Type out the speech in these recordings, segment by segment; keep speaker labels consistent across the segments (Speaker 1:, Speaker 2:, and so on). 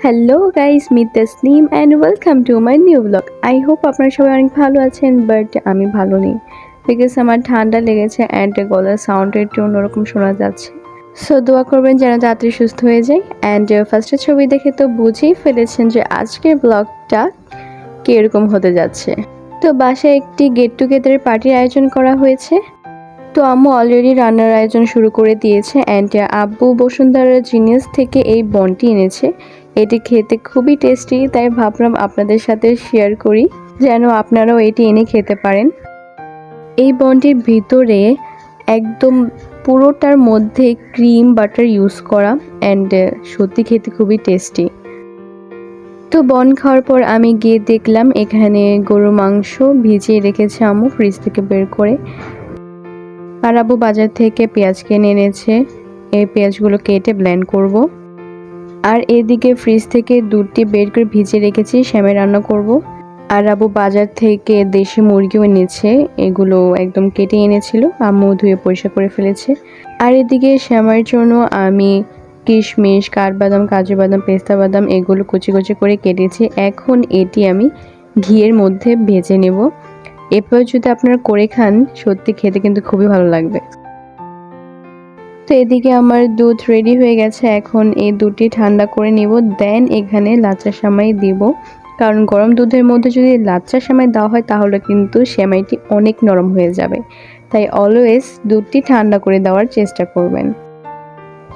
Speaker 1: Hello guys, meet Tasnim and welcome to my new blog. I hope আপনারা সবাই অনেক ভালো আছেন, বাট আমি ভালো নেই বিকজ আমার ঠান্ডা লেগেছে অ্যান্ড গলার সাউন্ডটা একটু অন্যরকম শোনা যাচ্ছে। সো দোয়া করবেন যেন তাড়াতাড়ি সুস্থ হয়ে যায়। অ্যান্ড ফার্স্টে ছবি দেখে তো বুঝেই ফেলেছেন যে আজকের ব্লগটা কীরকম হতে যাচ্ছে। তো বাসায় একটি গেট টুগেদার পার্টির আয়োজন করা হয়েছে। তো আম্মু অলরেডি রান্নার আয়োজন শুরু করে দিয়েছে অ্যান্ড আব্বু বসুন্ধরা জিনিয়াস থেকে এই বনটি এনেছে। এটি খেতে খুবই টেস্টি, তাই ভাবলাম আপনাদের সাথে শেয়ার করি যেন আপনারাও এটি এনে খেতে পারেন। এই বনটির ভিতরে একদম পুরোটার মধ্যে ক্রিম বাটার ইউজ করা অ্যান্ড সত্যি খেতে খুবই টেস্টি। তো বন খাওয়ার পর আমি গিয়ে দেখলাম এখানে গরু মাংস ভিজিয়ে রেখেছে আম্মু ফ্রিজ থেকে বের করে। আর আব্বু বাজার থেকে পেঁয়াজ কিনে এনেছে, এই পেঁয়াজগুলো কেটে ব্লেন্ড করব। আর এদিকে ফ্রিজ থেকে দুধটি বের করে ভিজিয়ে রেখেছি, সেমাই রান্না করব। আর আব্বু বাজার থেকে দেশি মুরগিও এনেছে, এগুলো একদম কেটে এনেছিল, আম্মু ধুয়ে পরিষ্কার করে ফেলেছে। আর এদিকে সেমাইয়ের জন্য আমি কিশমিশ, কাঠবাদাম, কাজু বাদাম, পেস্তা বাদাম এগুলো কুচি কুচি করে কেটেছি। এখন এটি আমি ঘিয়ের মধ্যে ভেজে নেব। এরপর যদি আপনারা করে খান সত্যি খেতে কিন্তু খুবই ভালো লাগবে। তো এদিকে আমার দুধ রেডি হয়ে গেছে, এখন এই দুধটি ঠান্ডা করে নিব, দেন এখানে লাচ্চা সেমাই দিব। কারণ গরম দুধের মধ্যে যদি লাচ্চা সেমাই দেওয়া হয় তাহলে কিন্তু সেমাইটি অনেক নরম হয়ে যাবে, তাই অলওয়েজ দুধটি ঠান্ডা করে দেওয়ার চেষ্টা করবেন।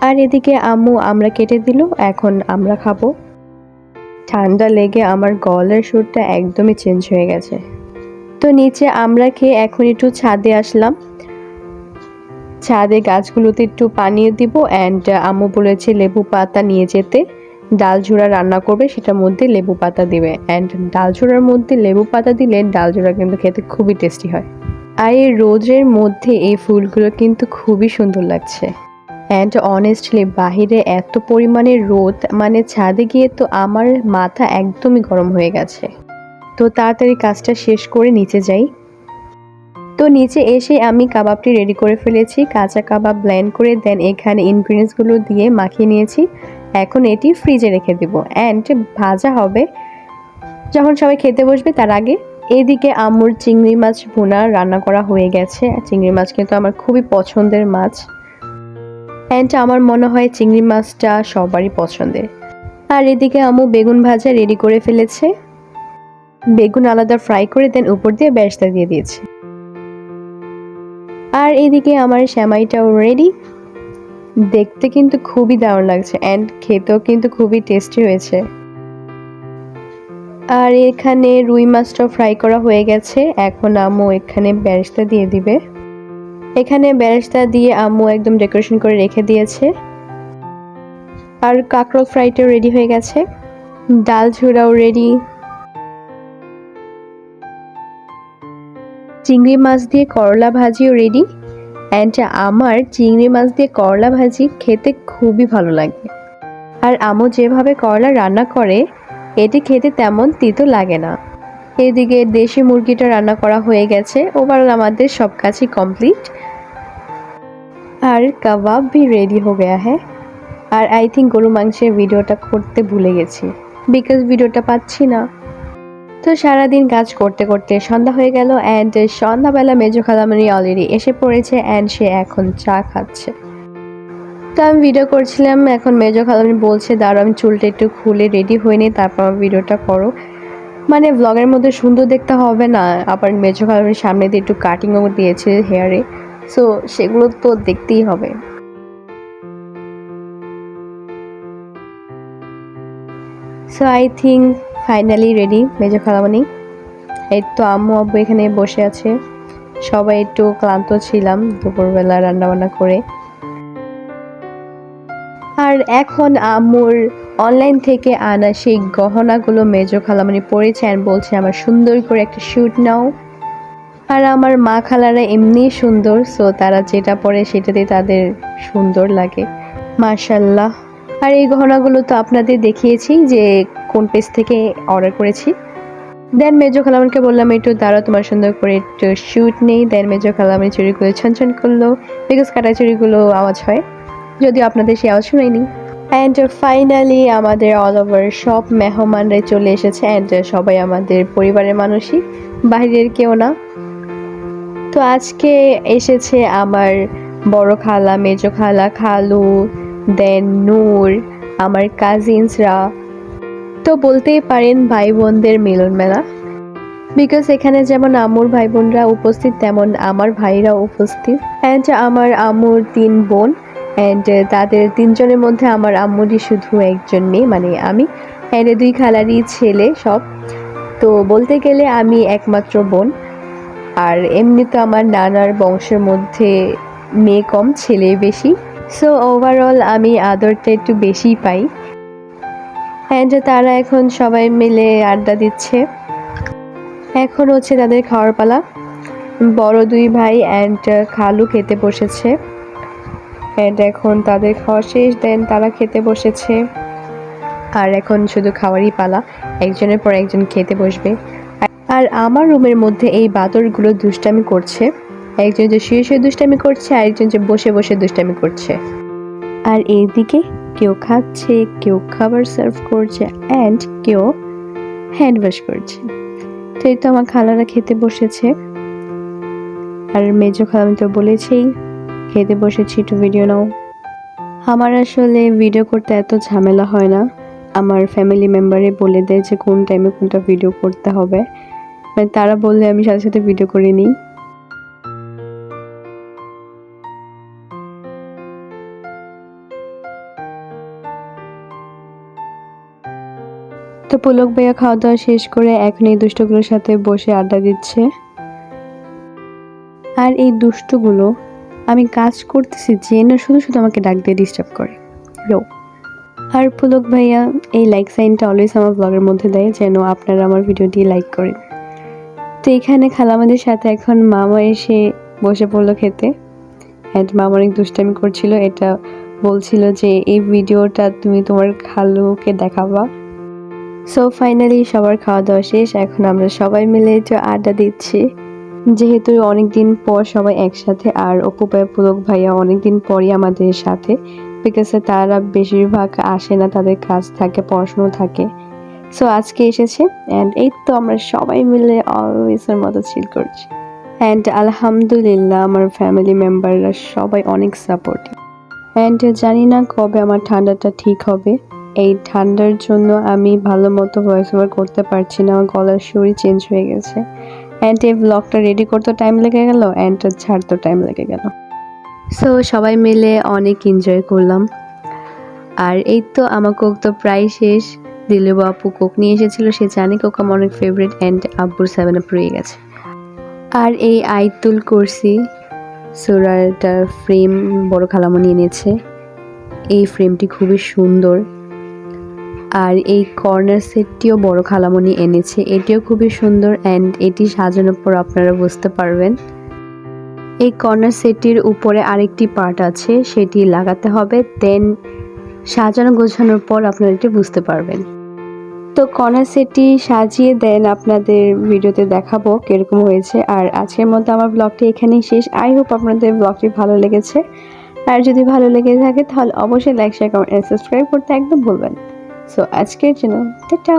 Speaker 1: আর এদিকে আম্মু আমরা কেটে দিল, এখন আমরা খাবো। ঠান্ডা লেগে আমার গলার সুরটা একদমই চেঞ্জ হয়ে গেছে। তো নিচে আমরা খেয়ে এখন একটু ছাদে আসলাম, ছাদে গাছগুলোতে একটু পানি দিব অ্যান্ড আম্মু বলেছে লেবু পাতা নিয়ে যেতে, ডাল ঝুড়া রান্না করবে সেটার মধ্যে লেবু পাতা দিবে। অ্যান্ড ডাল ঝুড়ার মধ্যে লেবু পাতা দিলে ডাল ঝুড়া কিন্তু খেতে খুবই টেস্টি হয়। আর এই রোদের মধ্যে এই ফুলগুলো কিন্তু খুবই সুন্দর লাগছে। অ্যান্ড অনেস্টলি বাহিরে এত পরিমাণে রোদ, মানে ছাদে গিয়ে তো আমার মাথা একদমই গরম হয়ে গেছে। তো তাড়াতাড়ি কাজটা শেষ করে নিচে যাই। তো নিচে এসে আমি কাবাবটি রেডি করে ফেলেছি, কাঁচা কাবাব ব্লেন্ড করে দেন এখানে ইনগ্রিডিয়েন্টসগুলো দিয়ে মাখিয়ে নিয়েছি। এখন এটি ফ্রিজে রেখে দেব অ্যান্ড ভাজা হবে যখন সবাই খেতে বসবে তার আগে। এদিকে আম্মুর চিংড়ি মাছ ভুনা রান্না করা হয়ে গেছে। চিংড়ি মাছ কিন্তু আমার খুবই পছন্দের মাছ অ্যান্ড আমার মনে হয় চিংড়ি মাছটা সবারই পছন্দের। আর এদিকে আম্মু বেগুন ভাজা রেডি করে ফেলেছে, বেগুন আলাদা ফ্রাই করে দেন উপর দিয়ে বেরেস্তা দিয়ে দিয়েছে। আর এদিকে আমার সেমাইটাও রেডি, দেখতে কিন্তু খুবই দারুণ লাগছে অ্যান্ড খেতেও কিন্তু খুবই টেস্টি হয়েছে। আর এখানে রুই মাছটাও ফ্রাই করা হয়ে গেছে, এখন আম্মু এখানে বেরেস্তা দিয়ে দিবে। এখানে বেরেস্তা দিয়ে আম্মু একদম ডেকোরেশন করে রেখে দিয়েছে। আর কাঁকরোল ফ্রাইটাও রেডি হয়ে গেছে, ডাল ঝুড়াও রেডি, চিংড়ি মাছ দিয়ে করলা ভাজিও রেডি। অ্যান্ড আমার চিংড়ি মাছ দিয়ে করলা ভাজি খেতে খুবই ভালো লাগে। আর আম্মু যেভাবে করলা রান্না করে এটি খেতে তেমন তিতো লাগে না। এদিকে দেশি মুরগিটা রান্না করা হয়ে গেছে, ওভারঅল আমাদের সব কাজই কমপ্লিট। আর কাবাব ভি রেডি হয়ে গয়া হ্যাঁ। আর আই থিঙ্ক গরু মাংসের ভিডিওটা করতে ভুলে গেছি বিকজ ভিডিওটা পাচ্ছি না। তো সারাদিন কাজ করতে করতে সন্ধ্যা হয়ে গেল অ্যান্ড সন্ধ্যাবেলা মেজো খালামণি অলরেডি এসে পড়েছে অ্যান্ড সে এখন চা খাচ্ছে। তো আমি ভিডিও করছিলাম, এখন মেজো খালামণি বলছে দাঁড়াও আমি চুলটা একটু খুলে রেডি হয়ে নিই তারপর আমার ভিডিওটা করো। মানে ব্লগের মধ্যে সুন্দর দেখতে হবে না, আবার মেজো খালামণির সামনে দিয়ে একটু কাটিংও দিয়েছে হেয়ারে, সো সেগুলো তো দেখতেই হবে। So I think finally ready মেজো খালামণি। এই তো আম্মু আব্বু এখানে বসে আছে, সবাই একটু ক্লান্ত ছিলাম দুপুরবেলা রান্নাবান্না করে। আর এখন আম্মুর অনলাইন থেকে আনা সেই গহনাগুলো মেজো খালামণি পরেছে আর বলছে আমার সুন্দর করে একটা শ্যুট নাও। আর আমার মা খালারা এমনি সুন্দর, সো তারা যেটা পরে সেটাতেই তাদের সুন্দর লাগে মাশাল্লাহ। আর এই গহনাগুলো তো আপনাদের দেখিয়েছি যে কোন পেজ থেকে অর্ডার করেছি। দেন মেজো খালামণিকে বললাম একটু দাঁড়াও তোমার সুন্দর করে একটু শ্যুট নেই। দেন মেজো খালামণি চুড়িগুলো ছনছন করলো বিকজ কাটা চুড়িগুলো আওয়াজ হয়, যদিও আপনাদের সেই আওয়াজ শুনাইনি। অ্যান্ড ফাইনালি আমাদের অল ওভার সব মেহমানরা চলে এসেছে অ্যান্ড সবাই আমাদের পরিবারের মানুষই, বাইরের কেউ না। তো আজকে এসেছে আমার বড় খালা, মেজো খালা, খালু, দেন নূর, আমার কাজিনসরা। তো বলতেই পারেন ভাই বোনদের মিলন মেলা। বিকজ এখানে যেমন আম্মুর ভাই বোনরা উপস্থিত, তেমন আমার ভাইরাও উপস্থিত। অ্যান্ড আমার আম্মুর 3 বোন, অ্যান্ড তাদের 3 জনের মধ্যে আমার আম্মুরই শুধু একজন মেয়ে, মানে আমি। অ্যান্ড 2 খালারই ছেলে সব। তো বলতে গেলে আমি একমাত্র বোন। আর এমনি তো আমার নানার বংশের মধ্যে মেয়ে কম, ছেলে বেশি। সো ওভারঅল আমি আদরটা একটু বেশিই পাই। অ্যান্ড তারা এখন সবাই মিলে আড্ডা দিচ্ছে। এখন হচ্ছে তাদের খাওয়ার পালা। বড় 2 ভাই অ্যান্ড খালু খেতে বসেছে। অ্যান্ড এখন তাদের খাওয়া শেষ, দেন তারা খেতে বসেছে। আর এখন শুধু খাওয়ারই পালা, একজনের পর একজন খেতে বসবে। আর আমার রুমের মধ্যে এই বাদরগুলো দুষ্টামি করছে। একজন যে শুয়ে শুয়ে দুষ্টামি করছে, আরেকজন যে বসে বসে দুষ্টামি করছে। আর এইদিকে কেউ খাচ্ছে, কেউ খাবার সার্ভ করছে, অ্যান্ড কেউ হ্যান্ড ওয়াশ করছে। তো এই তো আমার খালারা খেতে বসেছে। আর মেজো খালা, আমি তো বলেছি খেতে বসেছি, একটু ভিডিও নাও। আমার আসলে ভিডিও করতে এত ঝামেলা হয় না। আমার ফ্যামিলি মেম্বারে বলে দেয় যে কোন টাইমে কোনটা ভিডিও করতে হবে, মানে তারা বললে আমি সাথে সাথে ভিডিও করে নিই। তো পুলক ভাইয়া খাওয়া দাওয়া শেষ করে এখন এই দুষ্টগুলোর সাথে বসে আড্ডা দিচ্ছে। আর এই দুষ্টগুলো আমি কাজ করতেছি জেনে শুধু শুধু আমাকে ডাক দিয়ে ডিস্টার্ব করে। আর পুলক ভাইয়া এই লাইক সাইনটা অলওয়েজ আমার ব্লগের মধ্যে দেয় যেন আপনারা আমার ভিডিওটি লাইক করেন। তো এখানে খালামাদের সাথে এখন মামা এসে বসে পড়লো খেতে। অ্যান্ড মামা অনেক দুষ্টামি করছিল, এটা বলছিল যে এই ভিডিওটা তুমি তোমার খালুকে দেখাবা। সো ফাইনালি সবার খাওয়া দাওয়া শেষ, এখন আমরা সবাই মিলে একটু আড্ডা দিচ্ছি। যেহেতু অনেকদিন পর সবাই একসাথে, আর অপু ভাইয়া পুলক ভাইয়া অনেকদিন পরই আমাদের সাথে, বিকজ তারা বেশিরভাগ আসে না, তাদের কাজ থাকে, পড়াশুনো থাকে। সো আজকে এসেছে অ্যান্ড এই তো আমরা সবাই মিলে অলওয়েজের মতো চিল করছি। অ্যান্ড আলহামদুলিল্লাহ আমার ফ্যামিলি মেম্বাররা সবাই অনেক সাপোর্টিভ। অ্যান্ড জানি না কবে আমার ঠান্ডাটা ঠিক হবে। এই ঠান্ডার জন্য আমি ভালো মতো ভয়েস ওভার করতে পারছি না, আমার গলার সুরই চেঞ্জ হয়ে গেছে। অ্যান্ড এই ব্লগটা রেডি করতে টাইম লেগে গেল, অ্যান্ড ছাড়তে টাইম লেগে গেল। সো সবাই মিলে অনেক এনজয় করলাম। আর এই তো আমার কোক তো প্রায় শেষ। দিলুবা আপু কোক নিয়ে এসেছিল, সে জানে কোক আমার অনেক ফেভারিট, অ্যান্ড আব্বুর 7 আপ রয়ে গেছে। আর এই আইতুল করছি সুরাটার ফ্রেম বড় খালামণি এনেছে। এই ফ্রেমটি খুবই সুন্দর। আর এই কর্নার সেটটিও বড় খালামণি এনেছে, এটিও খুবই সুন্দর। অ্যান্ড এটি সাজানোর পর আপনারা বুঝতে পারবেন। এই কর্নার সেটটির উপরে আরেকটি পার্ট আছে, সেটি লাগাতে হবে, দেন সাজানো গোছানোর পর আপনারা এটি বুঝতে পারবেন। তো কর্নার সেটটি সাজিয়ে দেন আপনাদের ভিডিওতে দেখাবো কিরকম হয়েছে। আর আজকের মতো আমার ব্লগটি এখানেই শেষ। আই হোপ আপনাদের ব্লগটি ভালো লেগেছে। আর যদি ভালো লেগে থাকে তাহলে অবশ্যই লাইক, শেয়ার, কমেন্ট, সাবস্ক্রাইব করতে একদম ভুলবেন। সো আজকের জন্য টাটা।